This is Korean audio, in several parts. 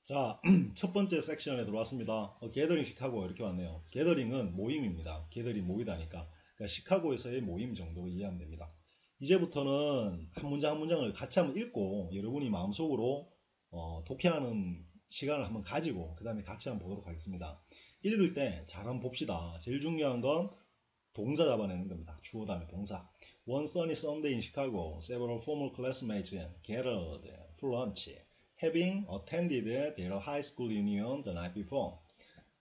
자, 첫 번째 섹션에 들어왔습니다. 게더링 시카고 이렇게 왔네요. 게더링은 모임입니다. 게더링 모이다니까. 그러니까 시카고에서의 모임 정도 이해하면 됩니다. 이제부터는 한 문장 한 문장을 같이 한번 읽고 여러분이 마음속으로 독해하는 시간을 한번 가지고 그 다음에 같이 한번 보도록 하겠습니다. 읽을 때 잘 한번 봅시다. 제일 중요한 건 동사 잡아내는 겁니다. 주어 다음에 동사. One sunny Sunday in Chicago, several former classmates gathered for lunch, having attended their high school reunion the night before.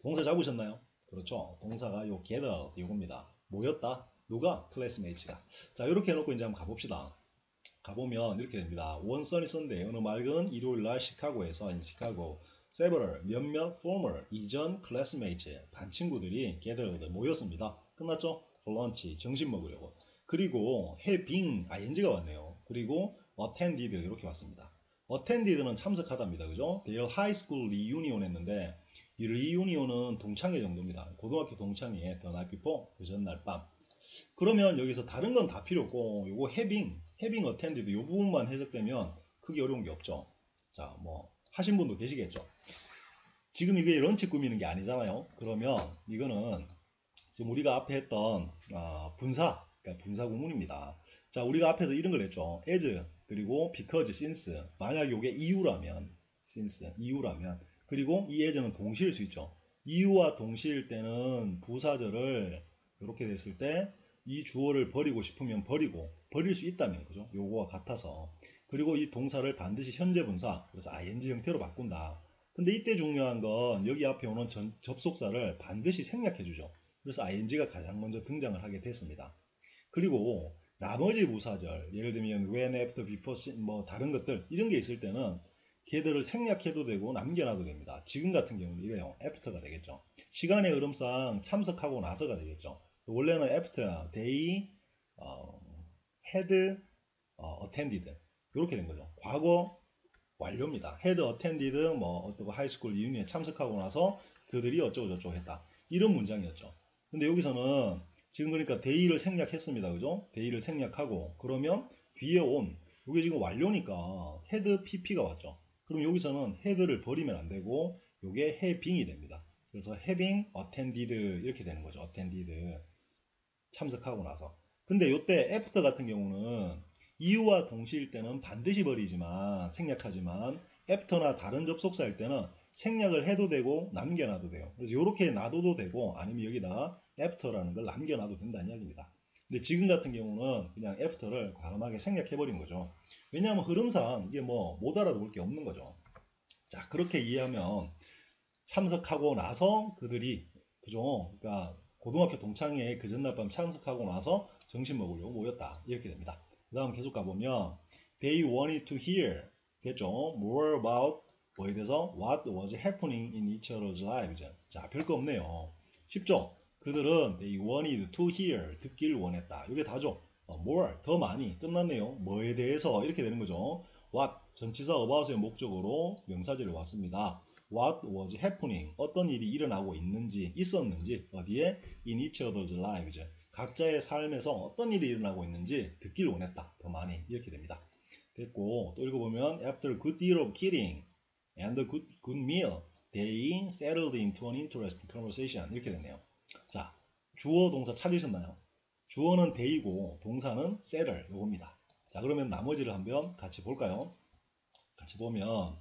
동사 잡으셨나요? 그렇죠. 동사가 요 gathered 요겁니다. 모였다. 누가? classmates가. 자, 이렇게 해놓고 이제 한번 가봅시다. 가보면 이렇게 됩니다. One sunny Sunday, 어느 맑은 일요일날 시카고에서 in Chicago, several 몇몇 former 이전 classmates 반 친구들이 gathered 모였습니다. 끝났죠? for lunch 점심 먹으려고. 그리고 having ing가 왔네요. 그리고 attended 이렇게 왔습니다. attended는 참석하답니다. 그죠? their high school reunion 했는데 이 reunion은 동창회 정도입니다. 고등학교 동창회 the night before 그 전날 밤. 그러면 여기서 다른 건 다 필요 없고 요거 having attended 요 부분만 해석되면 크게 어려운 게 없죠. 자, 뭐 하신 분도 계시겠죠. 지금 이게 런치 꾸미는 게 아니잖아요. 그러면 이거는 지금 우리가 앞에 했던 분사, 그러니까 분사 구문입니다. 자, 우리가 앞에서 이런 걸 했죠. as 그리고 because, since. 만약 요게 이유라면 since, 이유라면 그리고 이 as는 동시일 수 있죠. 이유와 동시일 때는 부사절을 이렇게 됐을 때 이 주어를 버리고 싶으면 버릴 수 있다면 그죠? 요거와 같아서. 그리고 이 동사를 반드시 현재 분사, 그래서 ing 형태로 바꾼다. 근데 이때 중요한 건 여기 앞에 오는 접속사를 반드시 생략해 주죠. 그래서 ing가 가장 먼저 등장을 하게 됐습니다. 그리고 나머지 부사절, 예를 들면 when, after, before, 뭐 다른 것들 이런 게 있을 때는 걔들을 생략해도 되고 남겨놔도 됩니다. 지금 같은 경우는 이래요. after가 되겠죠. 시간의 흐름상 참석하고 나서가 되겠죠. 원래는 after, they had attended 이렇게 된 거죠. 과거 완료입니다. had attended 뭐 어떤 하이스쿨 리유니언에 참석하고 나서 그들이 어쩌고 저쩌고 했다. 이런 문장이었죠. 근데 여기서는 지금 그러니까 they를 생략했습니다. 그죠? they를 생략하고 그러면 뒤에 온 이게 지금 완료니까 had pp가 왔죠. 그럼 여기서는 had를 버리면 안 되고 이게 having이 됩니다. 그래서 having attended 이렇게 되는 거죠. attended 참석하고 나서. 근데 이때 after 같은 경우는 이유와 동시일 때는 반드시 버리지만 생략하지만 after나 다른 접속사일 때는 생략을 해도 되고 남겨놔도 돼요. 그래서 이렇게 놔둬도 되고 아니면 여기다 after라는 걸 남겨놔도 된다는 이야기입니다. 근데 지금 같은 경우는 그냥 after를 과감하게 생략해버린 거죠. 왜냐하면 흐름상 이게 뭐 못 알아볼 게 없는 거죠. 자, 그렇게 이해하면 참석하고 나서 그들이 그죠? 그러니까 고등학교 동창회에 그 전날 밤 참석하고 나서 점심 먹으려고 모였다. 이렇게 됩니다. 그 다음 계속 가보면 they wanted to hear 됐죠? more about 뭐에 대해서 what was happening in each other's lives. 자, 별거 없네요. 쉽죠? 그들은 they wanted to hear 듣길 원했다. 이게 다죠? more 더 많이 끝났네요. 뭐에 대해서 이렇게 되는 거죠. what 전치사 about의 목적으로 명사절이 왔습니다. What was happening? 어떤 일이 일어나고 있었는지 어디에? In each other's lives. 각자의 삶에서 어떤 일이 일어나고 있는지 듣길 원했다. 더 많이 이렇게 됩니다. 됐고 또 읽어보면 After a good deal of kidding and a good meal, they settled into an interesting conversation. 이렇게 됐네요. 자, 주어 동사 찾으셨나요? 주어는 they고 동사는 settle 요겁니다. 자, 그러면 나머지를 한번 같이 볼까요? 같이 보면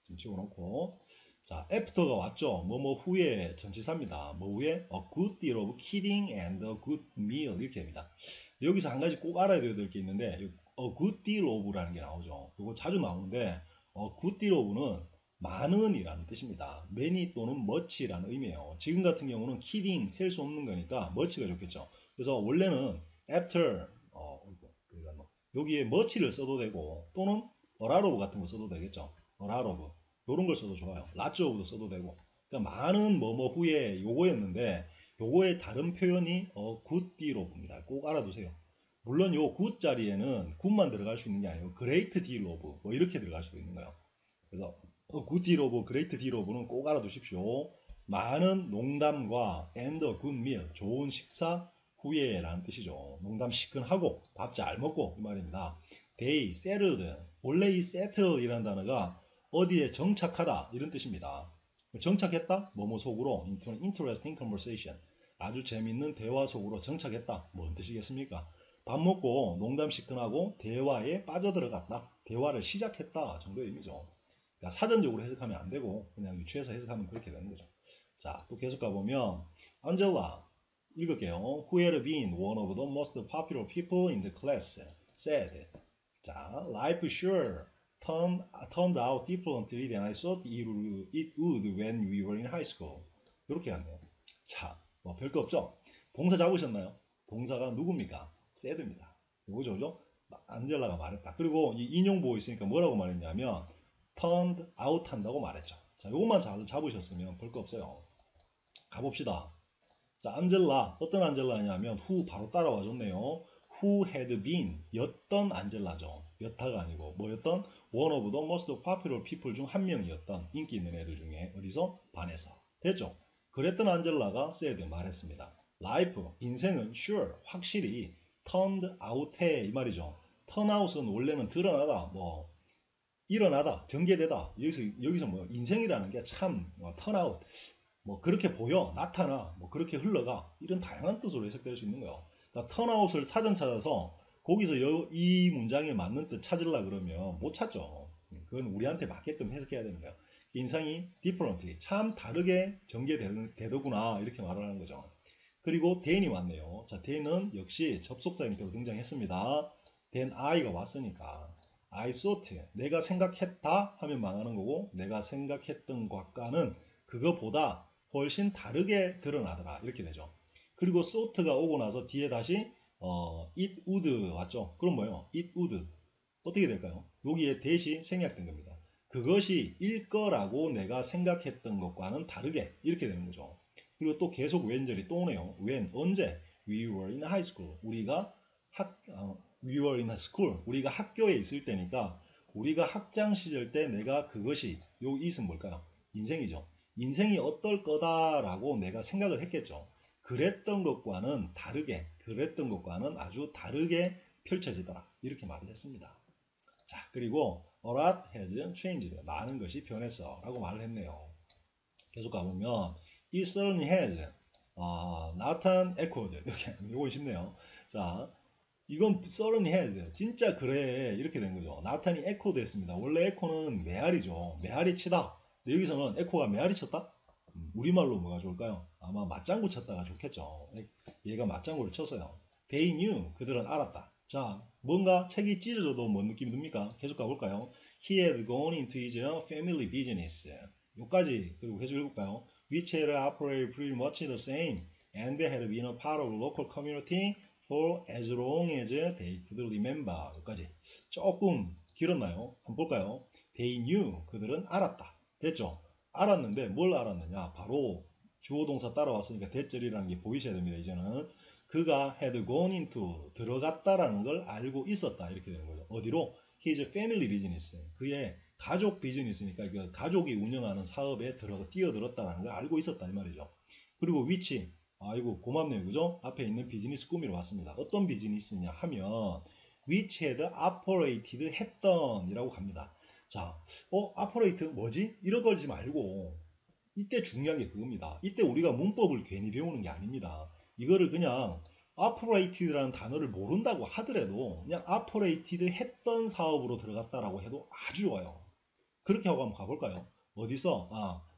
좀 치워놓고 자, after가 왔죠. 뭐뭐 후에 전치사입니다. 뭐 후에 a good deal of kidding and a good meal 이렇게 됩니다. 여기서 한 가지 꼭 알아야 될 게 있는데 a good deal of라는 게 나오죠. 이거 자주 나오는데 a good deal of는 많은 이라는 뜻입니다. many 또는 much라는 의미예요. 지금 같은 경우는 kidding 셀 수 없는 거니까 much가 좋겠죠. 그래서 원래는 after 여기에 much를 써도 되고 또는 a lot of 같은 거 써도 되겠죠. a lot of 요런 걸 써도 좋아요. lots of도 써도 되고. 그러니까 많은 뭐뭐 후에 요거였는데 요거의 다른 표현이 a good deal of입니다. 꼭 알아두세요. 물론 요 good 자리에는 good만 들어갈 수 있는 게 아니고 great deal of 뭐 이렇게 들어갈 수도 있는 거예요. 그래서 a good deal of, great deal of는 꼭 알아두십시오. 많은 농담과 and a good meal 좋은 식사 후에 라는 뜻이죠. 농담 시큰하고 밥 잘 먹고 이 말입니다. They settled 원래 이 settle 이라는 단어가 어디에 정착하다 이런 뜻입니다. 정착했다? 뭐뭐 속으로 into an interesting conversation. 아주 재밌는 대화 속으로 정착했다. 뭔 뜻이겠습니까? 밥 먹고 농담씩 끝나고 대화에 빠져들어갔다. 대화를 시작했다 정도의 의미죠. 그러니까 사전적으로 해석하면 안 되고 그냥 유추해서 해석하면 그렇게 되는 거죠. 자, 또 계속 가보면 Angela 읽을게요. Who had been one of the most popular people in the class said. 자, life sure turned out differently than I thought it would when we were in high school. 이렇게 갔네요. 자, 뭐 별거 없죠? 동사 잡으셨나요? 동사가 누굽니까? said입니다. 이거죠? 안젤라가 말했다. 그리고 이 인용 보고 있으니까 뭐라고 말했냐면 turned out 한다고 말했죠. 자, 요것만 잘 잡으셨으면 별거 없어요. 가봅시다. 자, 안젤라. 어떤 안젤라냐면 who 바로 따라와 줬네요. who had been 였던 안젤라죠. 였다가 아니고 뭐였던? one of the most popular people 중 한 명이었던 인기 있는 애들 중에 어디서? 반에서. 됐죠? 그랬던 안젤라가 said 말했습니다. life 인생은 sure 확실히 turned out 해 이 말이죠. turn out은 원래는 드러나다 뭐 일어나다 전개되다 여기서 뭐 인생이라는 게 참 turn out 뭐 그렇게 보여 나타나 뭐 그렇게 흘러가 이런 다양한 뜻으로 해석될 수 있는 거예요. 그러니까 턴아웃을 사전 찾아서 거기서 이 문장에 맞는 뜻 찾으려 그러면 못 찾죠. 그건 우리한테 맞게끔 해석해야 되는 거예요. 인상이 differently 참 다르게 전개되더구나 이렇게 말을 하는 거죠. 그리고 then이 왔네요. 자, then은 역시 접속사 형태로 등장했습니다. then I가 왔으니까 I thought 내가 생각했다 하면 망하는 거고 내가 생각했던 것과는 그거보다 훨씬 다르게 드러나더라 이렇게 되죠. 그리고 thought가 오고 나서 뒤에 다시 it would 왔죠. 그럼 뭐예요? it would 어떻게 될까요? 여기에 대시 생략된 겁니다. 그것이 일 거라고 내가 생각했던 것과는 다르게 이렇게 되는 거죠. 그리고 또 계속 when절이 또 오네요. when 언제? we were in high school 우리가 we were in school 우리가 학교에 있을 때니까 우리가 학창 시절 때 내가 그것이 요 it은 뭘까요? 인생이죠. 인생이 어떨 거다라고 내가 생각을 했겠죠. 그랬던 것과는 다르게, 그랬던 것과는 아주 다르게 펼쳐지더라. 이렇게 말을 했습니다. 자, 그리고 a lot has changed. 많은 것이 변했어. 라고 말을 했네요. 계속 가보면 it certainly has not an echoed. 이렇게 이거 쉽네요. 자, 이건 certainly has. 진짜 그래. 이렇게 된 거죠. not이 echoed 했습니다. 원래 echo는 메아리죠. 메아리 치다. 근데 여기서는 echo가 메아리 쳤다? 우리말로 뭐가 좋을까요? 아마 맞장구 쳤다가 좋겠죠. 얘가 맞장구를 쳤어요. They knew. 그들은 알았다. 자, 뭔가 책이 찢어져도 뭔 느낌이 듭니까? 계속 가볼까요? He had gone into his family business. 여기까지 그리고 계속 읽을까요? Which had operated pretty much the same and they had been a part of the local community for as long as they could remember. 여기까지 조금 길었나요? 한번 볼까요? They knew. 그들은 알았다. 됐죠? 알았는데 뭘 알았느냐? 바로 주어 동사 따라왔으니까 대절이라는 게 보이셔야 됩니다. 이제는 그가 had gone into 들어갔다라는 걸 알고 있었다 이렇게 되는 거죠. 어디로? His family business 그의 가족 비즈니스니까 그 가족이 운영하는 사업에 뛰어들었다라는 걸 알고 있었다 이 말이죠. 그리고 which 아이고 고맙네요. 그죠? 앞에 있는 비즈니스 꾸미러 왔습니다. 어떤 비즈니스냐 하면 which had operated 했던 이라고 갑니다. 자, operate 뭐지? 이런 걸지 말고 이때 중요한 게 그겁니다. 이때 우리가 문법을 괜히 배우는 게 아닙니다. 이거를 그냥 operated라는 단어를 모른다고 하더라도 그냥 operated 했던 사업으로 들어갔다라고 해도 아주 좋아요. 그렇게 하고 한번 가볼까요? 어디서?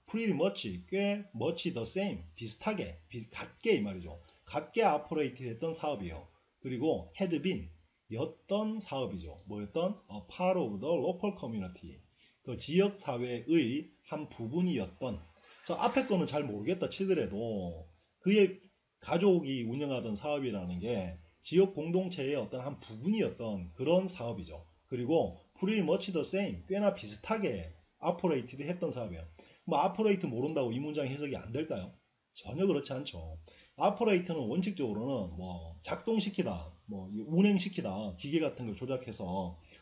pretty much, 꽤 much the same, 비슷하게, 같게 이 말이죠. 같게 operated 했던 사업이에요. 그리고 had been, 였던 사업이죠. 뭐였던? A part of the local community. 그 지역 사회의 한 부분이었던. 저 앞에 거는 잘 모르겠다 치더라도 그의 가족이 운영하던 사업이라는 게 지역 공동체의 어떤 한 부분이었던 그런 사업이죠. 그리고 pretty much the same, 꽤나 비슷하게 operated 했던 사업이에요. 뭐 operate 모른다고 이 문장 해석이 안 될까요? 전혀 그렇지 않죠. operate는 원칙적으로는 뭐 작동시키다, 뭐 운행시키다, 기계 같은 걸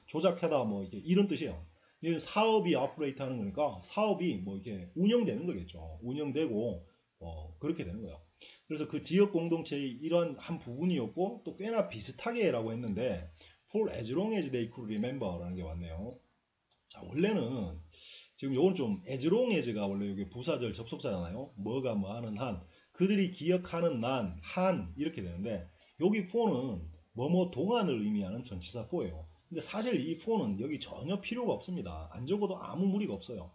조작하다 뭐 이런 뜻이에요. 사업이 operate 하는 거니까 사업이 뭐 이렇게 운영되는 거겠죠. 운영되고 그렇게 되는 거예요. 그래서 그 지역 공동체의 이런 한 부분이었고 또 꽤나 비슷하게라고 했는데 for as long as they could remember라는 게 왔네요. 자, 원래는 지금 요건 좀 as long as가 원래 이게 부사절 접속사잖아요. 뭐가 뭐 하는 한, 그들이 기억하는 한 이렇게 되는데 여기 for는 뭐뭐 동안을 의미하는 전치사 for예요. 근데 사실 이 for는 여기 전혀 필요가 없습니다. 안 적어도 아무 무리가 없어요.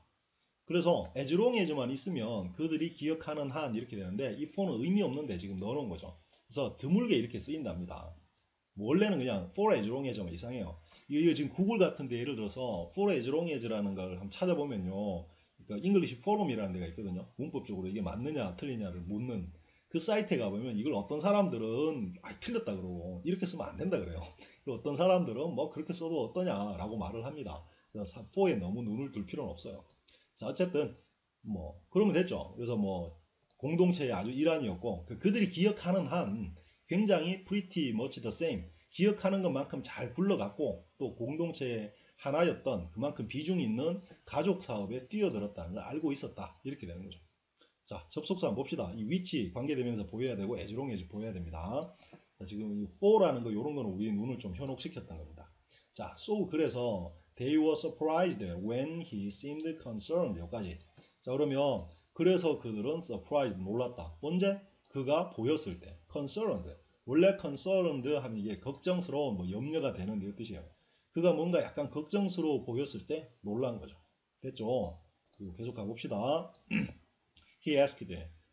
그래서 as long as만 있으면 그들이 기억하는 한 이렇게 되는데 이 for는 의미 없는데 지금 넣어놓은 거죠. 그래서 드물게 이렇게 쓰인답니다. 원래는 그냥 for as long as만 이상해요. 이거 지금 구글 같은데 예를 들어서 for as long as라는 걸 한번 찾아보면요. 그러니까 잉글리시 포럼이라는 데가 있거든요. 문법적으로 이게 맞느냐 틀리냐를 묻는 그 사이트에 가보면 이걸 어떤 사람들은 틀렸다 그러고 이렇게 쓰면 안 된다 그래요. 어떤 사람들은 뭐 그렇게 써도 어떠냐라고 말을 합니다. 그래서 for에 너무 눈을 둘 필요는 없어요. 자, 어쨌든 뭐 그러면 됐죠. 그래서 뭐 공동체의 아주 일환이었고 그들이 기억하는 한 굉장히 pretty much the same, 기억하는 것만큼 잘 굴러갔고 또 공동체의 하나였던 그만큼 비중 있는 가족 사업에 뛰어들었다는 걸 알고 있었다. 이렇게 되는 거죠. 자, 접속사 한번 봅시다. 이 위치 관계대명사 보여야 되고 as long as 보여야 됩니다. 자, 지금 이 for라는 거 이런 거는 우리 눈을 좀 현혹시켰던 겁니다. 자, so 그래서 they were surprised when he seemed concerned. 여기까지. 자, 그러면 그래서 그들은 surprised, 놀랐다. 언제? 그가 보였을 때. concerned. 원래 concerned 하면 이게 걱정스러운, 뭐 염려가 되는 이 뜻이에요. 그가 뭔가 약간 걱정스러워 보였을 때 놀란 거죠. 됐죠? 그리고 계속 가봅시다. He asked,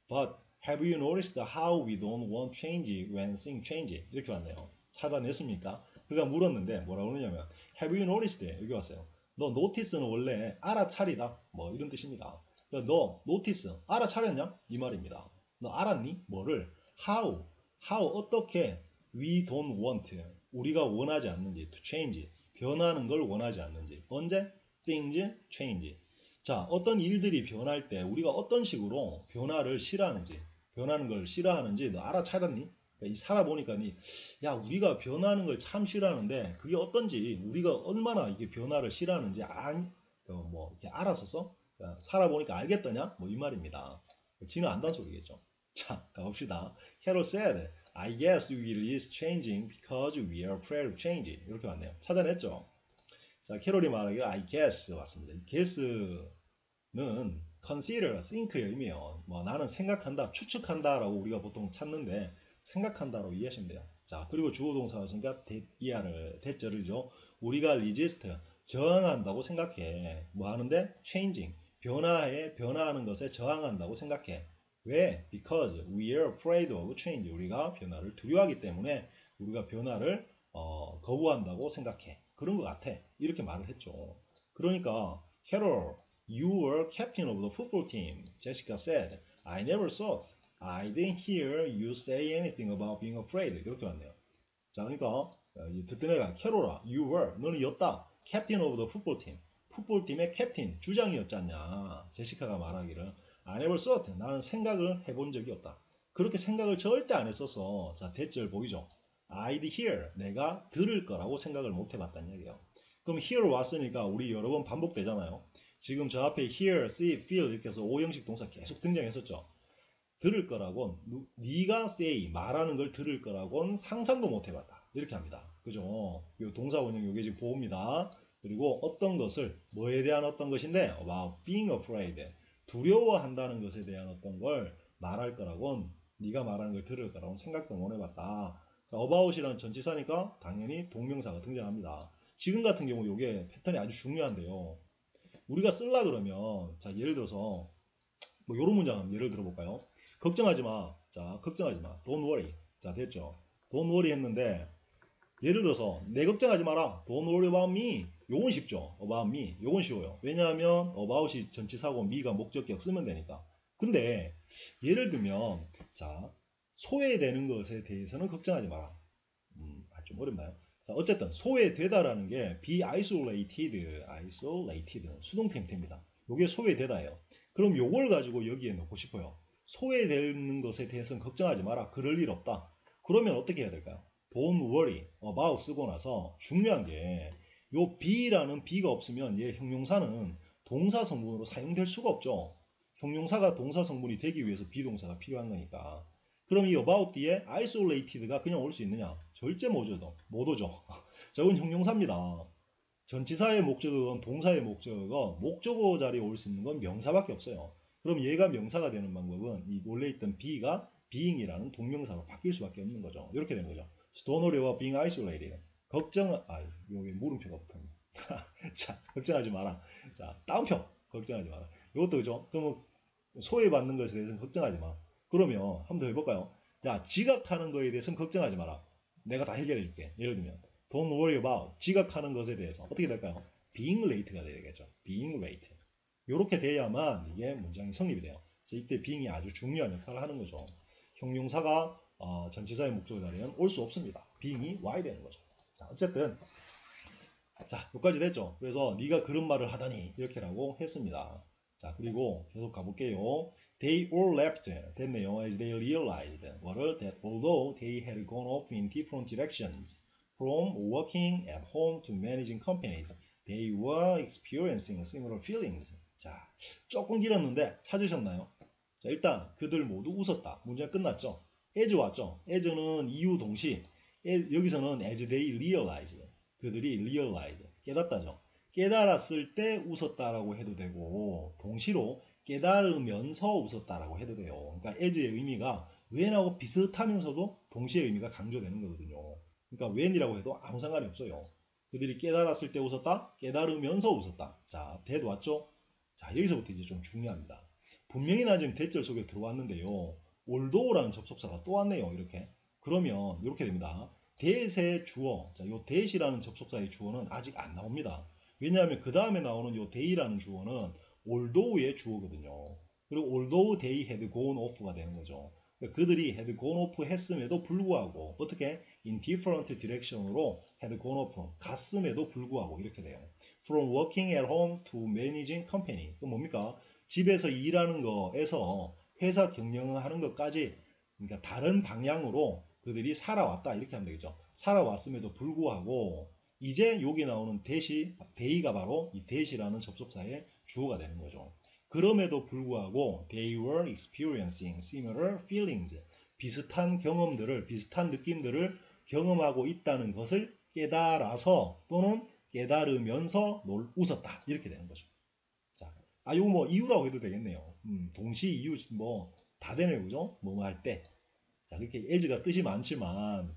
but have you noticed how we don't want change when things change? 이렇게 왔네요. 찾아냈습니까? 그가 물었는데 뭐라고 그러냐면 have you noticed? 여기 왔어요. 너 notice는 원래 알아차리다 뭐 이런 뜻입니다. 너 notice 알아차렸냐? 이 말입니다. 너 알았니? 뭐를? how 어떻게 we don't want 우리가 원하지 않는지 to change 변하는 걸 원하지 않는지 언제? things change. 자, 어떤 일들이 변할 때 우리가 어떤 식으로 변화를 싫어하는지 변하는 걸 싫어하는지 너 알아차렸니? 이 살아보니까 야 우리가 변하는 걸 참 싫어하는데 그게 어떤지 우리가 얼마나 이게 변화를 싫어하는지 뭐 이렇게 알았었어? 살아보니까 알겠더냐? 뭐 이 말입니다. 지는 안다는 소리겠죠. 자, 가봅시다. Carol said, I guess we is changing because we are afraid of change. 이렇게 왔네요. 찾아냈죠? 자, 캐롤이 말하기를 I guess 왔습니다. guess는 consider, think의 의미예요. 뭐 나는 생각한다, 추측한다라고 우리가 보통 찾는데 생각한다로 이해하시면 돼요. 자, 그리고 주어 동사였으니까 대절이죠. 우리가 resist, 저항한다고 생각해. 뭐 하는데? changing, 변화하는 것에 저항한다고 생각해. 왜? Because we are afraid of change. 우리가 변화를 두려워하기 때문에 우리가 변화를 거부한다고 생각해. 그런 것 같아. 이렇게 말을 했죠. 그러니까 Carol, you were captain of the football team. Jessica said, I never thought. I didn't hear you say anything about being afraid. 이렇게 왔네요. 자, 그러니까 듣던 애가 캐롤아, you were, 너는 였다. captain of the football team. 풋볼팀의 캡틴, 주장이었지 않냐. 제시카가 말하기를 I never thought. 나는 생각을 해본 적이 없다. 그렇게 생각을 절대 안 했었어. 자, 대절 보이죠? I'd hear. 내가 들을 거라고 생각을 못 해봤다는 얘기예요. 그럼 hear 왔으니까 우리 여러 번 반복되잖아요. 지금 저 앞에 hear, see, feel 이렇게 해서 오형식 동사 계속 등장했었죠. 들을 거라고는 네가 say, 말하는 걸 들을 거라고는 상상도 못 해봤다. 이렇게 합니다. 그죠? 이 동사 원형 요게 지금 보호입니다. 그리고 어떤 것을, 뭐에 대한 어떤 것인데 about being afraid. 두려워한다는 것에 대한 어떤 걸 말할 거라고는 네가 말하는 걸 들을 거라고는 생각도 못 해봤다. 자, about이라는 전치사니까 당연히 동명사가 등장합니다. 지금 같은 경우 이게 패턴이 아주 중요한데요. 우리가 쓸라 그러면 자 예를 들어서 뭐 이런 문장 한번 예를 들어볼까요? 걱정하지 마. 자, 걱정하지 마. Don't worry. 자, 됐죠? Don't worry 했는데 예를 들어서 내 걱정하지 마라. Don't worry about me. 요건 쉽죠. About me. 요건 쉬워요. 왜냐하면 about이 전치사고 me가 목적격 쓰면 되니까. 근데 예를 들면 자 소외되는 것에 대해서는 걱정하지 마라. 좀 어렵나요? 자, 어쨌든 소외되다라는 게 be isolated, 수동태입니다. 요게 소외되다예요. 그럼 요걸 가지고 여기에 넣고 싶어요. 소외되는 것에 대해서는 걱정하지 마라. 그럴 일 없다. 그러면 어떻게 해야 될까요? Don't worry about 쓰고 나서 중요한 게 요 be라는 be가 없으면 얘 형용사는 동사 성분으로 사용될 수가 없죠. 형용사가 동사 성분이 되기 위해서 비동사가 필요한 거니까. 그럼 이 about 뒤에 isolated가 그냥 올 수 있느냐? 절대 못 오죠. 저건 형용사입니다. 전치사의 목적어건 동사의 목적어건 목적어 자리에 올 수 있는 건 명사밖에 없어요. 그럼 얘가 명사가 되는 방법은 이 원래 있던 be가 being이라는 동명사로 바뀔 수밖에 없는 거죠. 이렇게 되는 거죠. So don't worry about being isolated. 여기 물음표가 붙었네. 자, 걱정하지 마라. 자, 다운표. 걱정하지 마라. 이것도 그죠? 그럼 소외받는 것에 대해서는 걱정하지 마. 그러면 한 번 더 해볼까요? 야, 지각하는 거에 대해서는 걱정하지 마라. 내가 다 해결해 줄게. 예를 들면 don't worry about 지각하는 것에 대해서 어떻게 될까요? being late가 되겠죠. being late. 이렇게 돼야만 이게 문장이 성립이 돼요. 그래서 이때 being이 아주 중요한 역할을 하는 거죠. 형용사가 전치사의 목적어 자리에는 올 수 없습니다. being이 와야 되는 거죠. 자, 어쨌든 자, 여기까지 됐죠. 그래서 네가 그런 말을 하다니 이렇게라고 했습니다. 자, 그리고 계속 가볼게요. They all left 됐네요. As they realized 뭐를 that although they had gone off in different directions from working at home to managing companies, they were experiencing similar feelings. 자, 조금 길었는데 찾으셨나요? 자, 일단 그들 모두 웃었다. 문제가 끝났죠. as 왔죠. as는 이유 동시 여기서는 as they realized 그들이 realize 깨닫다죠. 깨달았을 때 웃었다라고 해도 되고 동시로 깨달으면서 웃었다라고 해도 돼요. 그러니까 as의 의미가 when하고 비슷하면서도 동시에 의미가 강조되는 거거든요. 그러니까 when이라고 해도 아무 상관이 없어요. 그들이 깨달았을 때 웃었다, 깨달으면서 웃었다. 자, that 왔죠? 자, 여기서부터 이제 좀 중요합니다. 분명히 나 지금 대절 속에 들어왔는데요. although라는 접속사가 또 왔네요. 이렇게. 그러면 이렇게 됩니다. that의 주어, 자, 요 that이라는 접속사의 주어는 아직 안 나옵니다. 왜냐하면 그 다음에 나오는 요 they라는 주어는 although의 주어거든요. 그리고 although they had gone off가 되는 거죠. 그러니까 그들이 had gone off 했음에도 불구하고 어떻게 in different direction으로 had gone off 갔음에도 불구하고 이렇게 돼요. From working at home to managing company. 그 뭡니까? 집에서 일하는 거에서 회사 경영하는 것까지 그러니까 다른 방향으로 그들이 살아왔다 이렇게 하면 되겠죠. 살아왔음에도 불구하고 이제 여기 나오는 they가 바로 이 that이라는 접속사의 주어가 되는 거죠. 그럼에도 불구하고 they were experiencing similar feelings. 비슷한 경험들을 비슷한 느낌들을 경험하고 있다는 것을 깨달아서 또는 깨달으면서 웃었다 이렇게 되는 거죠. 자, 요거 뭐 이유라고 해도 되겠네요. 동시 이유 뭐 다 되네요, 그죠? 뭐뭐 할 때. 자, 이렇게 as가 뜻이 많지만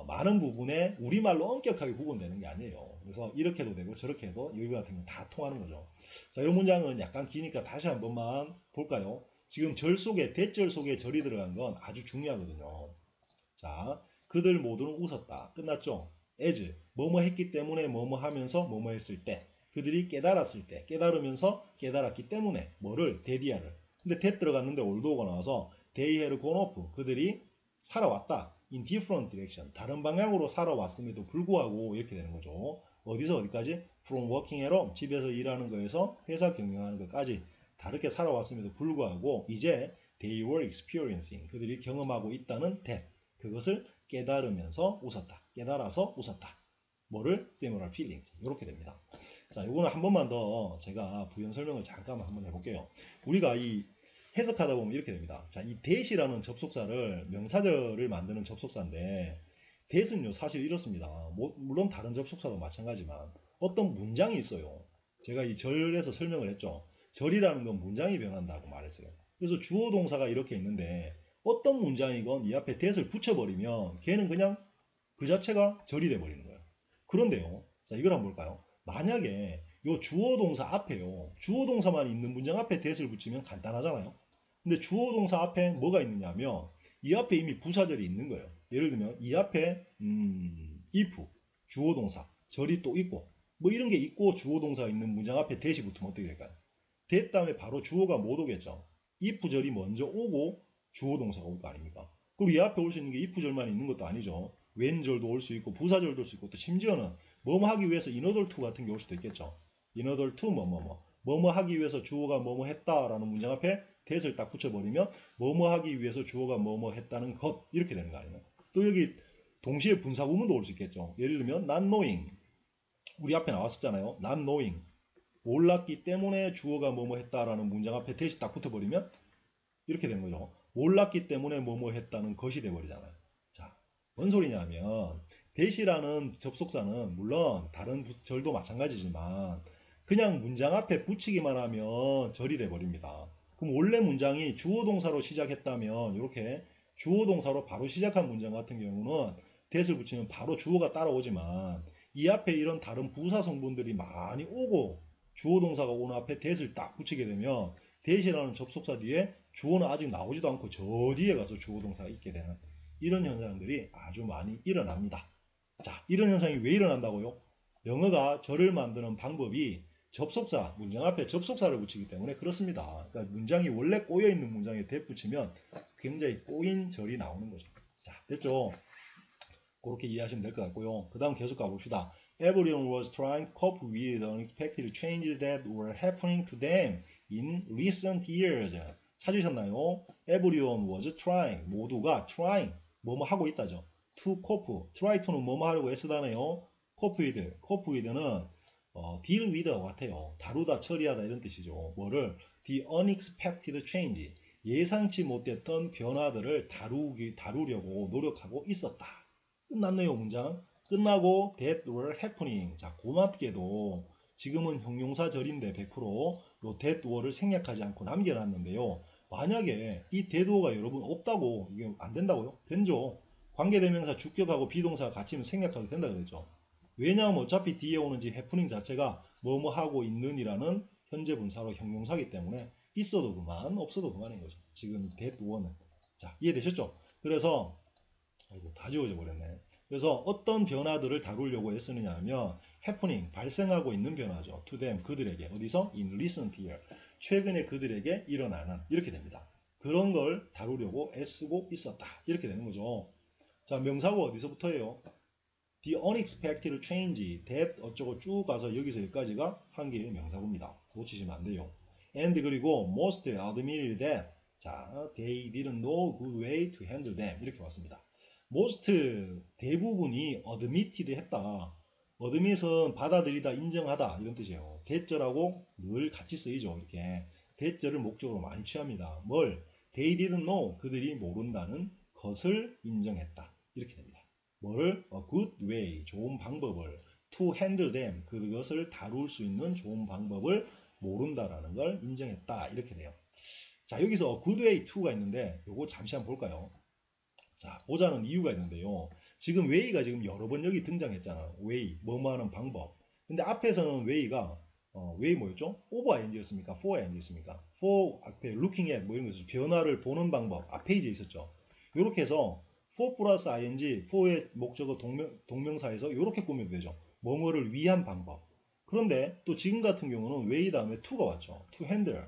많은 부분에 우리말로 엄격하게 구분되는 게 아니에요. 그래서 이렇게 해도 되고 저렇게 해도 여기 같은 건 다 통하는 거죠. 자, 이 문장은 약간 기니까 다시 한 번만 볼까요? 지금 절 속에 대절 속에 절이 들어간 건 아주 중요하거든요. 자, 그들 모두는 웃었다. 끝났죠? as 뭐뭐 했기 때문에 뭐뭐 하면서 뭐뭐 했을 때 그들이 깨달았을 때 깨달으면서 깨달았기 때문에 뭐를 데디아를 근데 that 들어갔는데 although가 나와서 they had gone off 그들이 살아왔다. in different direction 다른 방향으로 살아왔음에도 불구하고 이렇게 되는 거죠. 어디서 어디까지? from working at home 집에서 일하는 거에서 회사 경영하는 것까지 다르게 살아왔음에도 불구하고 이제 they were experiencing 그들이 경험하고 있다는 that 그것을 깨달으면서 웃었다. 깨달아서 웃었다. 뭐를? similar feelings 이렇게 됩니다. 자, 이거는 한 번만 더 제가 부연 설명을 잠깐 한번 해볼게요. 우리가 이 해석하다 보면 이렇게 됩니다. 자, 이 that이라는 접속사를 명사절을 만드는 접속사인데 that은요 사실 이렇습니다. 물론 다른 접속사도 마찬가지지만 어떤 문장이 있어요. 제가 이 절에서 설명을 했죠. 절이라는 건 문장이 변한다고 말했어요. 그래서 주어 동사가 이렇게 있는데 어떤 문장이건 이 앞에 that을 붙여버리면 걔는 그냥 그 자체가 절이 돼버리는 거예요. 그런데요. 자, 이걸 한번 볼까요? 만약에 요 주어 동사 앞에요. 주어 동사만 있는 문장 앞에 that을 붙이면 간단하잖아요. 근데 주어 동사 앞에 뭐가 있느냐면 이 앞에 이미 부사절이 있는 거예요. 예를 들면 이 앞에 if 주어 동사 절이 또 있고 뭐 이런 게 있고 주어 동사가 있는 문장 앞에 that이 붙으면 어떻게 될까요? that 다음에 바로 주어가 못 오겠죠. if 절이 먼저 오고 주어 동사가 올 거 아닙니까? 그리고 이 앞에 올 수 있는 게 if 절만 있는 것도 아니죠. when 절도 올 수 있고 부사절도 올 수 있고 또 심지어는 뭐뭐 하기 위해서 in order to 같은 게 올 수도 있겠죠. in order to 뭐뭐 하기 위해서 주어가 뭐뭐 했다라는 문장 앞에 that을 딱 붙여버리면 뭐뭐 하기 위해서 주어가 뭐뭐 했다는 것 이렇게 되는 거 아니에요. 또 여기 동시에 분사구문도 올 수 있겠죠. 예를 들면 not knowing 우리 앞에 나왔었잖아요. not knowing 몰랐기 때문에 주어가 뭐뭐 했다라는 문장 앞에 that이 딱 붙어버리면 이렇게 되는 거죠. 몰랐기 때문에 뭐뭐 했다는 것이 돼버리잖아요. 자, 뭔 소리냐면 that이라는 접속사는 물론 다른 절도 마찬가지지만 그냥 문장 앞에 붙이기만 하면 절이 돼버립니다. 그럼 원래 문장이 주어 동사로 시작했다면 이렇게 주어 동사로 바로 시작한 문장 같은 경우는 that을 붙이면 바로 주어가 따라오지만 이 앞에 이런 다른 부사 성분들이 많이 오고 주어 동사가 오는 앞에 that을 딱 붙이게 되면 that이라는 접속사 뒤에 주어는 아직 나오지도 않고 저 뒤에 가서 주어 동사가 있게 되는 이런 현상들이 아주 많이 일어납니다. 자, 이런 현상이 왜 일어난다고요? 영어가 절을 만드는 방법이 접속사, 문장 앞에 접속사를 붙이기 때문에 그렇습니다. 그러니까 문장이 원래 꼬여있는 문장에 that 붙이면 굉장히 꼬인 절이 나오는 거죠. 자, 됐죠? 그렇게 이해하시면 될 것 같고요. 그 다음 계속 가봅시다. Everyone was trying to cope with the unexpected changes that were happening to them in recent years. 찾으셨나요? Everyone was trying. 모두가 trying. 뭐뭐 하고 있다죠. To cope. try to는 뭐뭐 하려고 애쓰다네요. cope with. cope with는 deal with와 같아요. 다루다, 처리하다 이런 뜻이죠. 뭐를? The unexpected change. 예상치 못했던 변화들을 다루려고 노력하고 있었다. 끝났네요, 문장. 끝나고 that were happening. 자, 고맙게도 지금은 형용사절인데 100% 요 that were를 생략하지 않고 남겨놨는데요. 만약에 이 that were가 여러분 없다고 이게 안 된다고요? 된죠. 관계대명사 주격하고 비동사가 같이면 생략하도 된다 그랬죠. 왜냐하면 어차피 뒤에 오는 지 happening 자체가 뭐뭐 하고 있는이라는 현재 분사로 형용사기 때문에 있어도 그만 없어도 그만인 거죠. 지금 that were는. 자, 이해되셨죠? 그래서 아이고, 다 지워져 버렸네. 그래서 어떤 변화들을 다루려고 애쓰느냐 하면 happening, 발생하고 있는 변화죠. to them, 그들에게. 어디서? in recent year. 최근에 그들에게 일어나는. 이렇게 됩니다. 그런 걸 다루려고 애쓰고 있었다. 이렇게 되는 거죠. 자, 명사고 어디서부터예요? The unexpected change, that 어쩌고 쭉 가서 여기서 여기까지가 한 개의 명사고입니다. 놓치시면 안 돼요. and 그리고 most admitted that. 자, they didn't know good way to handle them. 이렇게 왔습니다. most 대부분이 admitted 했다. admit은 받아들이다, 인정하다 이런 뜻이에요. that절하고 늘 같이 쓰이죠. 이렇게 that절을 목적으로 많이 취합니다. 뭘? They didn't know. 그들이 모른다는 것을 인정했다. 이렇게 됩니다. 뭘? A good way. 좋은 방법을. To handle them. 그것을 다룰 수 있는 좋은 방법을 모른다라는 걸 인정했다. 이렇게 돼요. 자, 여기서 good way to가 있는데 요거 잠시 한번 볼까요? 자, 보자는 이유가 있는데요. 지금 way가 지금 여러 번 여기 등장했잖아요. way, 뭐뭐 하는 방법. 근데 앞에서는 way가 way 뭐였죠? over ing였습니까? for ing였습니까? for 앞에 looking at 뭐 이런 거죠. 변화를 보는 방법. 앞 페이지에 있었죠. 이렇게 해서 for 플러스 ing, for의 목적어 동명사에서 이렇게 꾸며도 되죠. 뭐뭐를 위한 방법. 그런데 또 지금 같은 경우는 way 다음에 to가 왔죠. to handle.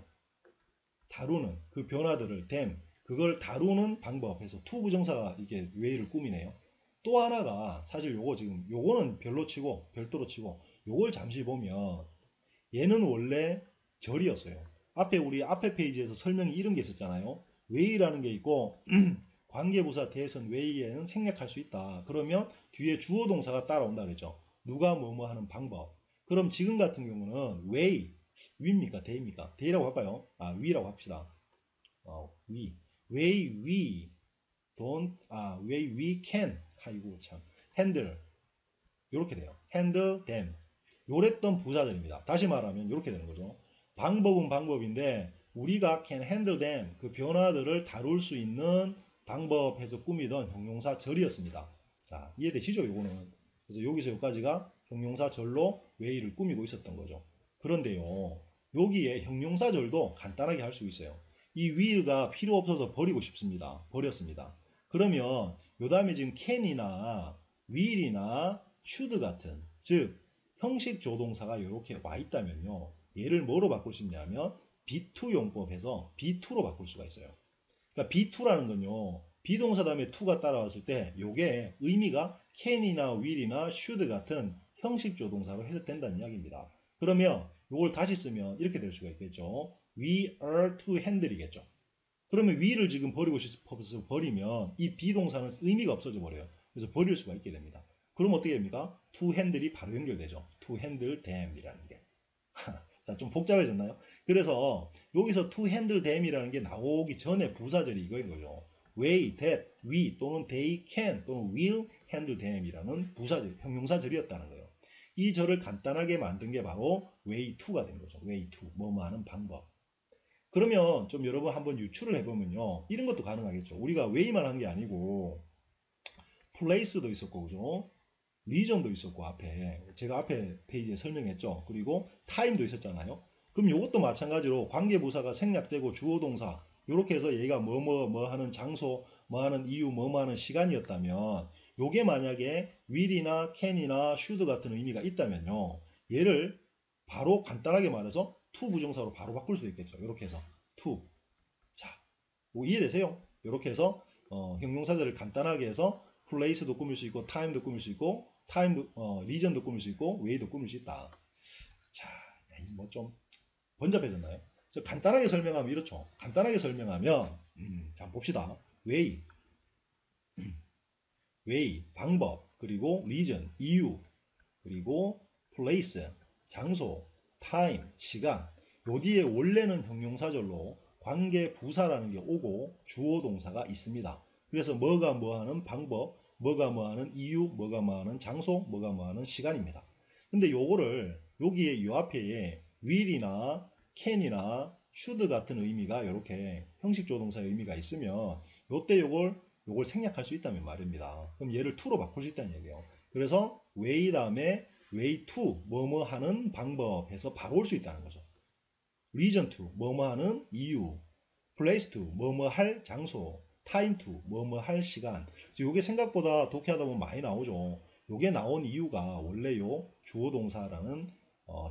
다루는 그 변화들을 them. 그걸 다루는 방법에서 to 부정사가 이게 way를 꾸미네요. 또 하나가 사실 요거 지금 요거는 별로 치고 별도로 치고 요걸 잠시 보면 얘는 원래 절이었어요. 우리 앞에 페이지에서 설명이 이런 게 있었잖아요. way라는 게 있고 관계부사 대선 way에는 생략할 수 있다. 그러면 뒤에 주어 동사가 따라온다 그랬죠. 누가 뭐뭐 하는 방법. 그럼 지금 같은 경우는 way 위입니까? 대입니까? 대라고 할까요? 위라고 합시다. way we don't way we can 아이고 참 handle 이렇게 돼요. handle them 요랬던 부사들입니다. 다시 말하면 이렇게 되는 거죠. 방법은 방법인데 우리가 can handle them 그 변화들을 다룰 수 있는 방법에서 꾸미던 형용사 절이었습니다. 자, 이해되시죠? 요거는. 그래서 여기서 여기까지가 형용사 절로 way를 꾸미고 있었던 거죠. 그런데요. 여기에 형용사 절도 간단하게 할 수 있어요. 이 will가 필요 없어서 버리고 싶습니다. 버렸습니다. 그러면 요 다음에 지금 can이나 will이나 should 같은 즉 형식 조동사가 이렇게 와 있다면요. 얘를 뭐로 바꿀 수 있냐면 B2 용법에서 B2로 바꿀 수가 있어요. 그러니까 B2라는 건요. 비동사 다음에 to가 따라왔을 때 요게 의미가 can이나 will이나 should 같은 형식 조동사로 해석된다는 이야기입니다. 그러면 요걸 다시 쓰면 이렇게 될 수가 있겠죠. We are to handle이겠죠. 그러면 we를 지금 버리고 싶어서 버리면 이 비동사는 의미가 없어져 버려요. 그래서 버릴 수가 있게 됩니다. 그럼 어떻게 됩니까? to handle이 바로 연결되죠. to handle them이라는 게. 자, 좀 복잡해졌나요? 그래서 여기서 to handle them이라는 게 나오기 전에 부사절이 이거인 거죠. way, that, we 또는 they can 또는 will handle them이라는 부사절, 형용사절이었다는 거예요. 이 절을 간단하게 만든 게 바로 way to가 된 거죠. way to, 뭐뭐 하는 방법. 그러면 좀 여러분 한번 유추를 해보면요. 이런 것도 가능하겠죠. 우리가 way만 한 게 아니고 place도 있었고, 그죠? region도 있었고, 제가 앞에 페이지에 설명했죠. 그리고 time도 있었잖아요. 그럼 이것도 마찬가지로 관계부사가 생략되고 주어동사 이렇게 해서 얘가 뭐 하는 장소, 뭐 하는 이유, 뭐 하는 시간이었다면 요게 만약에 will이나 can이나 should 같은 의미가 있다면요. 얘를 바로 간단하게 말해서 to 부정사로 바로 바꿀 수도 있겠죠. 이렇게 해서 to. 자, 뭐 이해되세요? 이렇게 해서 형용사절을 간단하게 해서 place도 꾸밀 수 있고 time도 꾸밀 수 있고 region도 꾸밀 수 있고 way도 꾸밀 수 있다. 자, 뭐 좀 번잡해졌나요? 간단하게 설명하면 이렇죠. 간단하게 설명하면 자 봅시다. way, 방법, 그리고 reason, 이유, 그리고 place, 장소, time, 시간. 요 뒤에 원래는 형용사절로 관계 부사라는 게 오고 주어 동사가 있습니다. 그래서 뭐가 뭐 하는 방법, 뭐가 뭐 하는 이유, 뭐가 뭐 하는 장소, 뭐가 뭐 하는 시간입니다. 근데 요거를 여기에 요 앞에 will이나 can이나 should 같은 의미가 이렇게 형식 조동사의 의미가 있으면 요때 요걸 생략할 수 있다면 말입니다. 그럼 얘를 to로 바꿀 수 있다는 얘기예요. 그래서 way 다음에 way to 뭐뭐 하는 방법 해서 바로 올 수 있다는 거죠. reason to 뭐뭐 하는 이유, place to 뭐뭐 할 장소, time to 뭐뭐 할 시간. 요게 생각보다 독해하다 보면 많이 나오죠. 요게 나온 이유가 원래 요 주어 동사라는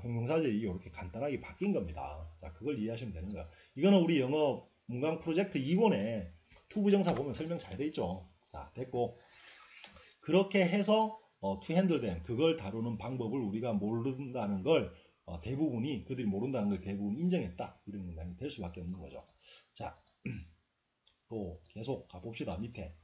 형용사절이 이렇게 간단하게 바뀐 겁니다. 자, 그걸 이해하시면 되는 거야. 이거는 우리 영어 문강 프로젝트 2권에 to 부정사 보면 설명 잘 돼 있죠. 자, 됐고. 그렇게 해서 to handle them, 그걸 다루는 방법을 우리가 모른다는 걸 대부분이, 그들이 모른다는 걸 대부분 인정했다. 이런 문장이 될 수밖에 없는 거죠. 자, 또 계속 가봅시다. 밑에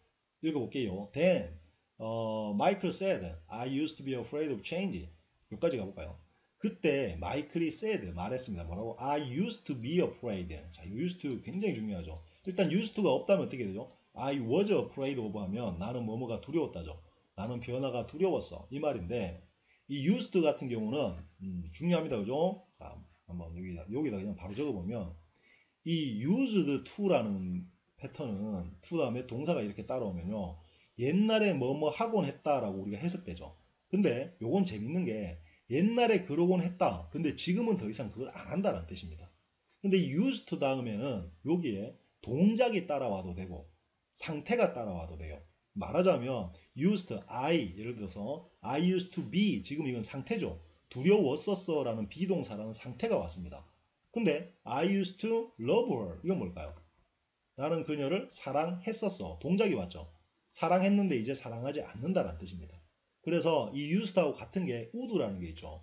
읽어볼게요. Then Michael said, I used to be afraid of change. 여기까지 가볼까요? 그때 마이클이 said, 말했습니다. 뭐라고? I used to be afraid. 자, used to 굉장히 중요하죠. 일단 used to가 없다면 어떻게 되죠? I was afraid of 하면 나는 뭐뭐가 두려웠다죠. 나는 변화가 두려웠어. 이 말인데 이 used 같은 경우는 중요합니다. 그죠? 자, 한번 여기다 그냥 바로 적어보면 이 used to라는 패턴은 to 다음에 동사가 이렇게 따라오면요. 옛날에 뭐뭐 하곤 했다라고 우리가 해석되죠. 근데 요건 재밌는 게 옛날에 그러곤 했다. 근데 지금은 더 이상 그걸 안 한다는 뜻입니다. 근데 used to 다음에는 여기에 동작이 따라와도 되고 상태가 따라와도 돼요. 말하자면 used I, 예를 들어서 I used to be, 지금 이건 상태죠. 두려웠었어 라는 비동사라는 상태가 왔습니다. 근데 I used to love her, 이건 뭘까요? 나는 그녀를 사랑했었어. 동작이 왔죠. 사랑했는데 이제 사랑하지 않는다라는 뜻입니다. 그래서 이 used하고 같은 게 would라는 게 있죠.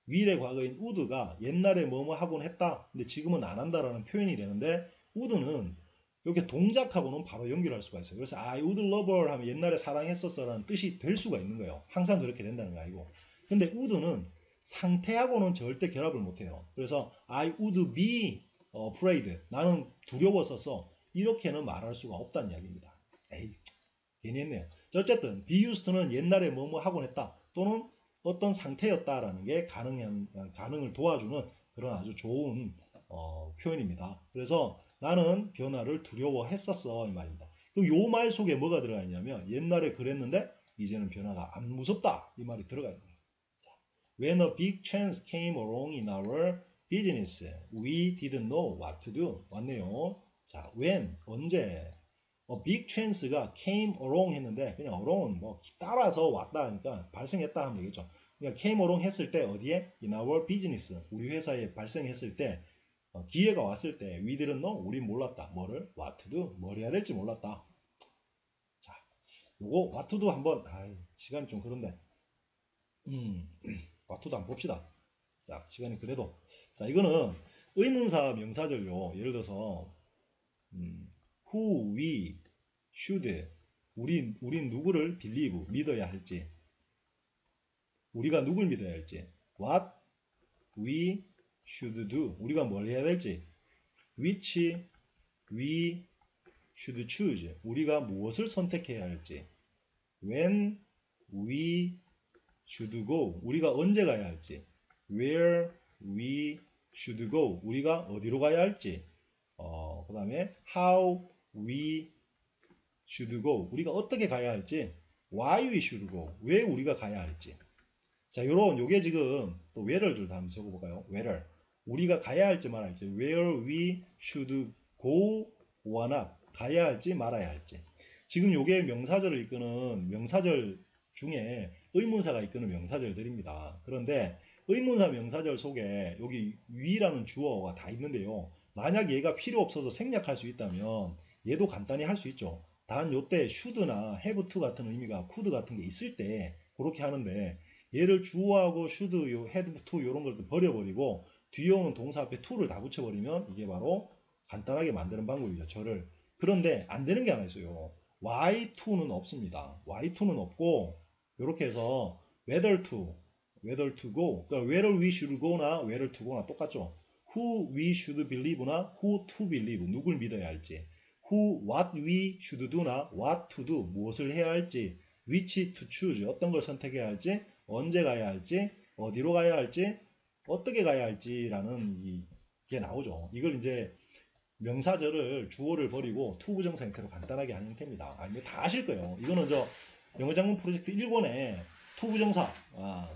will의 과거인 would가 옛날에 뭐뭐 하곤 했다. 근데 지금은 안 한다라는 표현이 되는데 would는 이렇게 동작하고는 바로 연결할 수가 있어요. 그래서 I would love her 하면 옛날에 사랑했었어라는 뜻이 될 수가 있는 거예요. 항상 그렇게 된다는 거 아니고. 근데 would는 상태하고는 절대 결합을 못해요. 그래서 I would be afraid. 나는 두려웠었어. 이렇게는 말할 수가 없다는 이야기입니다. 에이, 괜히 했네요. 어쨌든 be used to는 옛날에 뭐뭐 하곤 했다. 또는 어떤 상태였다라는 게 가능을 도와주는 그런 아주 좋은 표현입니다. 그래서 나는 변화를 두려워했었어 이 말입니다. 그럼 요 말 속에 뭐가 들어가 있냐면 옛날에 그랬는데 이제는 변화가 안 무섭다 이 말이 들어가 있는 거예요. 자, When a big change came along in our business, we didn't know what to do. 왔네요. 자, when, 언제 a big chance가 came along 했는데 그냥 along은 뭐 따라서 왔다 하니까 발생했다 하면 되겠죠. 그러니까 came along 했을 때 어디에? In our business, 우리 회사에 발생했을 때 기회가 왔을 때 we didn't know, 우린 몰랐다. 뭐를? what to do, 뭘 해야 될지 몰랐다. 자, 요거 what to do 한번 시간이 좀 그런데 what to do 한번 봅시다. 자, 시간이 그래도 자, 이거는 의문사 명사절요. 예를 들어서 who, we, should, 우린 누구를 believe, 믿어야 할지, 우리가 누굴 믿어야 할지, what we should do, 우리가 뭘 해야 될지, which we should choose, 우리가 무엇을 선택해야 할지, when we should go. 우리가 언제 가야 할지. where we should go. 우리가 어디로 가야 할지. 그 다음에 how we should go. 우리가 어떻게 가야 할지. why we should go. 왜 우리가 가야 할지. 자, 요게 지금 또 where를 좀 한번 적어볼까요? where. 우리가 가야 할지 말아야 할지. where we should go or not. 가야 할지 말아야 할지. 지금 요게 명사절을 이끄는 명사절 중에 의문사가 이끄는 명사절들입니다. 그런데 의문사 명사절 속에 여기 we라는 주어가 다 있는데요. 만약 얘가 필요 없어서 생략할 수 있다면 얘도 간단히 할 수 있죠. 단 요때 should나 have to 같은 의미가 could 같은 게 있을 때 그렇게 하는데 얘를 주어하고 should, have to 이런 걸 버려버리고 뒤에 오는 동사 앞에 to를 다 붙여버리면 이게 바로 간단하게 만드는 방법이죠. 저를. 그런데 안 되는 게 하나 있어요. y2는 없습니다. y2는 없고 이렇게 해서 whether to go, 그러니까 whether we should go나 whether to go나 똑같죠. who we should believe나 who to believe, 누굴 믿어야 할지. what we should do나 what to do, 무엇을 해야 할지. which to choose, 어떤 걸 선택해야 할지. 언제 가야 할지. 어디로 가야 할지. 어떻게 가야 할지라는 게 나오죠. 이걸 이제 명사절을 주어를 버리고 to 부정사 형태로 간단하게 하는 형태입니다. 아니면 다 아실 거예요. 이거는 영어장문 프로젝트 1권에 to 부정사,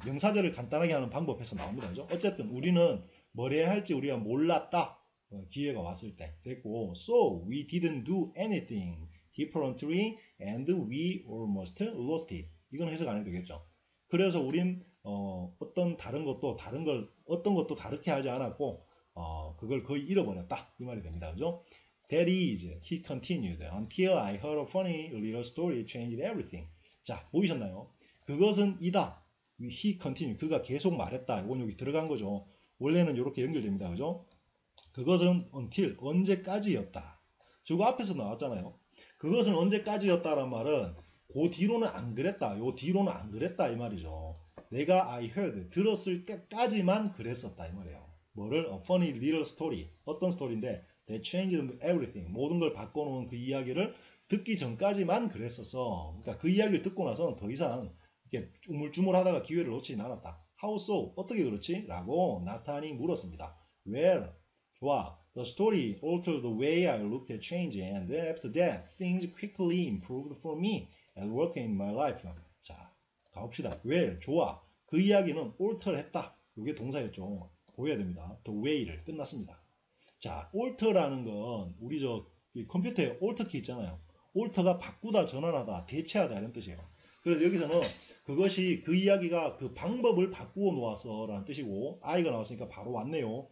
명사절을 간단하게 하는 방법에서 나옵니다. 그죠? 어쨌든 우리는 뭘 해야 할지 우리가 몰랐다. 기회가 왔을 때 됐고, so we didn't do anything differently and we almost lost it. 이건 해석 안 해도 되겠죠. 그래서 우린 어떤 것도 다르게 하지 않았고 그걸 거의 잃어버렸다. 이 말이 됩니다. 그죠? That is, he continued, until I heard a funny little story changed everything. 자, 보이셨나요? 그것은 이다. He continued, 그가 계속 말했다. 이건 여기 들어간 거죠. 원래는 이렇게 연결됩니다. 그죠? 그것은 until, 언제까지였다. 저거 앞에서 나왔잖아요. 그것은 언제까지였다란 말은 그 뒤로는 안 그랬다. 요 뒤로는 안 그랬다. 이 말이죠. 내가 I heard, 들었을 때까지만 그랬었다. 이 말이에요. 뭐를? A funny little story. 어떤 스토리인데 That changed everything. 모든 걸 바꿔놓은 그 이야기를 듣기 전까지만 그랬었어. 그러니까 그 이야기를 듣고 나서는 더 이상 이렇게 우물쭈물하다가 기회를 놓치진 않았다. How so? 어떻게 그렇지? 라고 나탄이 물었습니다. Well, 좋아. The story altered the way I looked at change, and after that, things quickly improved for me at work in my life. 자, 가봅시다. Well, 좋아. 그 이야기는 alter했다. 이게 동사였죠. 보여야 됩니다. The way를 끝났습니다. 자, alter라는 건 우리 컴퓨터에 alter 키 있잖아요. alter가 바꾸다, 전환하다, 대체하다 이런 뜻이에요. 그래서 여기서는 그것이 그 이야기가 그 방법을 바꾸어 놓아서 라는 뜻이고 I가 나왔으니까 바로 왔네요.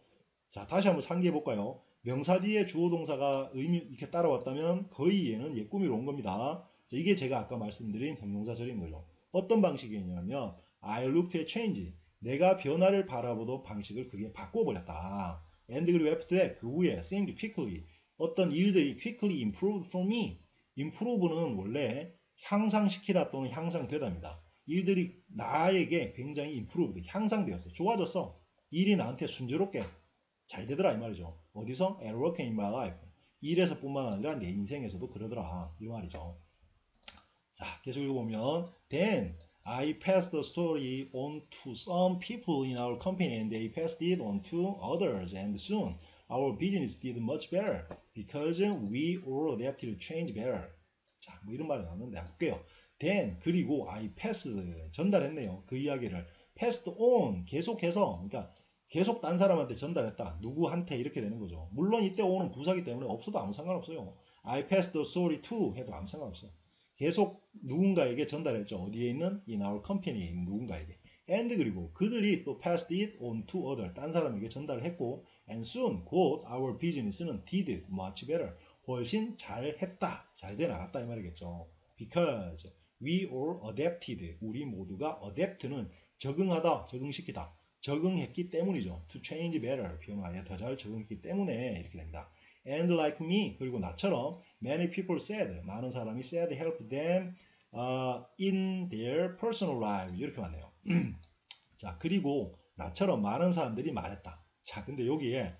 자, 다시 한번 상기해 볼까요? 명사 뒤에 주어 동사가 의미 이렇게 따라왔다면 거의 얘는 옛구미로 온 겁니다. 자, 이게 제가 아까 말씀드린 형용사절인 거죠. 어떤 방식이냐면 I looked at change. 내가 변화를 바라보던 방식을 그게 바꿔버렸다. And 그리고 after that, 그 후에 things quickly. 어떤 일들이 quickly improved for me. improve는 원래 향상시키다 또는 향상되다입니다. 일들이 나에게 굉장히 improved, 향상되었어. 좋아졌어. 일이 나한테 순조롭게 잘 되더라 이 말이죠. 어디서? At work in my life. 일에서뿐만 아니라 내 인생에서도 그러더라. 이 말이죠. 자, 계속 읽어보면 Then I passed the story on to some people in our company and they passed it on to others, and soon our business did much better because we all adapted to change better. 자, 뭐 이런 말이 나왔는데 볼게요. Then, 그리고 I passed, 전달했네요. 그 이야기를. passed on, 계속해서, 그러니까 계속 딴 사람한테 전달했다. 누구한테 이렇게 되는 거죠. 물론 이때 on은 부사기 때문에 없어도 아무 상관없어요. I passed the story to 해도 아무 상관없어요. 계속 누군가에게 전달했죠. 어디에 있는? In our company에 있는 누군가에게. And 그리고 그들이 또 passed it on to other. 딴 사람에게 전달을 했고 and soon 곧 our business는 did much better. 훨씬 잘했다. 잘 돼 나갔다 이 말이겠죠. Because we all adapted. 우리 모두가 adapt는 적응하다, 적응시키다. 적응했기 때문이죠. To change better. 변화에 더 잘 적응했기 때문에 이렇게 됩니다. And like me, 그리고 나처럼 many people said, 많은 사람이 said help them in their personal lives. 이렇게 왔네요. 자, 그리고 나처럼 많은 사람들이 말했다. 자, 근데 여기에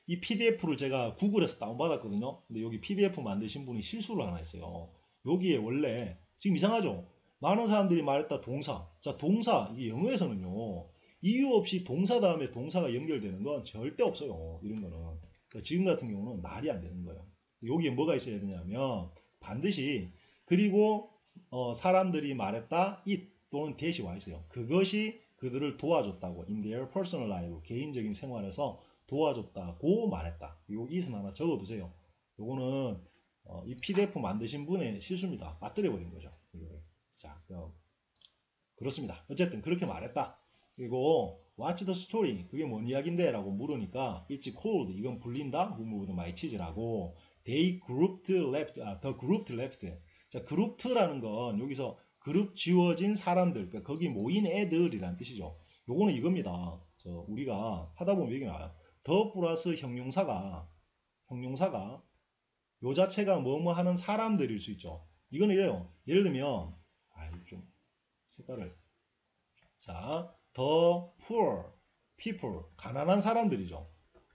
이 PDF를 제가 구글에서 다운받았거든요. 근데 여기 PDF 만드신 분이 실수를 하나 했어요. 여기에 원래 지금 이상하죠? 많은 사람들이 말했다 동사. 자, 동사. 이게 영어에서는요. 이유 없이 동사 다음에 동사가 연결되는 건 절대 없어요. 이런 거는. 그러니까 지금 같은 경우는 말이 안 되는 거예요. 여기에 뭐가 있어야 되냐면 반드시 그리고 사람들이 말했다 it 또는 that이 와 있어요. 그것이 그들을 도와줬다고 in their personal life 개인적인 생활에서 도와줬다고 말했다. 요 it은 하나 적어두세요. 요거는 이 PDF 만드신 분의 실수입니다. 빠뜨려 버린 거죠. 자, 그렇습니다. 어쨌든 그렇게 말했다. 그리고 What's the story? 그게 뭔 이야기인데? 라고 물으니까 It's cold. 이건 불린다. Who moved my cheese라고 They grouped left. The grouped left. 자, grouped라는 건 여기서 그룹 지워진 사람들. 그러니까 거기 모인 애들이라는 뜻이죠. 요거는 이겁니다. 우리가 하다 보면 얘기 나와요. 더 플러스 형용사가 요 자체가 뭐뭐 하는 사람들일 수 있죠. 이건 이래요. 예를 들면 좀 색깔을 자, the poor people 가난한 사람들이죠.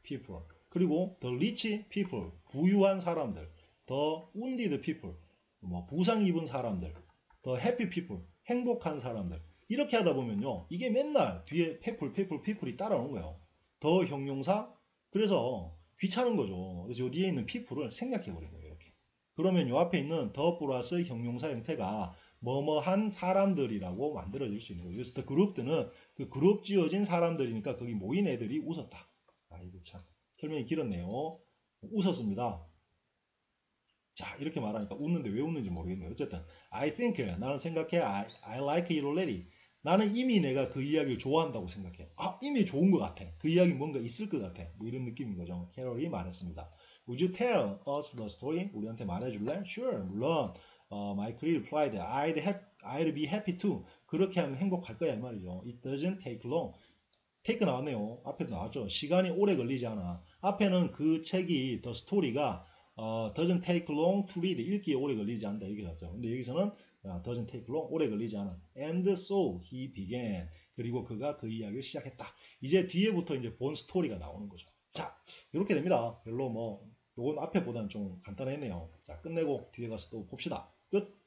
people 그리고 the rich people 부유한 사람들 the wounded people 뭐 부상 입은 사람들 the happy people 행복한 사람들 이렇게 하다 보면요. 이게 맨날 뒤에 people이 따라오는 거예요. 더 형용사 그래서 귀찮은 거죠. 그래서 요 뒤에 있는 people을 생략해 버린 거예요. 이렇게. 그러면 요 앞에 있는 더 플러스 형용사 형태가 뭐뭐한 사람들이라고 만들어질 수 있는 거예요. 그래서 the grouped는 그 그룹 지어진 사람들이니까 거기 모인 애들이 웃었다. 아이고 참 설명이 길었네요. 웃었습니다. 자 이렇게 말하니까 웃는데 왜 웃는지 모르겠네요. 어쨌든 I think 나는 생각해 I like it already. 나는 이미 내가 그 이야기를 좋아한다고 생각해. 이미 좋은 것 같아. 그 이야기 뭔가 있을 것 같아. 뭐 이런 느낌인 거죠. 캐럴이 말했습니다. Would you tell us the story? 우리한테 말해줄래? Sure, 물론. Michael replied, I'd be happy to. 그렇게 하면 행복할 거야 이 말이죠. It doesn't take long. take 나왔네요. 앞에도 나왔죠. 시간이 오래 걸리지 않아. 앞에는 그 책이 the story가 doesn't take long to read. 읽기에 오래 걸리지 않다 이렇게 나왔죠. 근데 여기서는 doesn't take long. 오래 걸리지 않아. And so he began. 그리고 그가 그 이야기를 시작했다. 이제 뒤에부터 이제 본 스토리가 나오는 거죠. 자, 이렇게 됩니다. 별로 요건 앞에보다는 좀 간단했네요. 자, 끝내고 뒤에 가서 또 봅시다. 끝.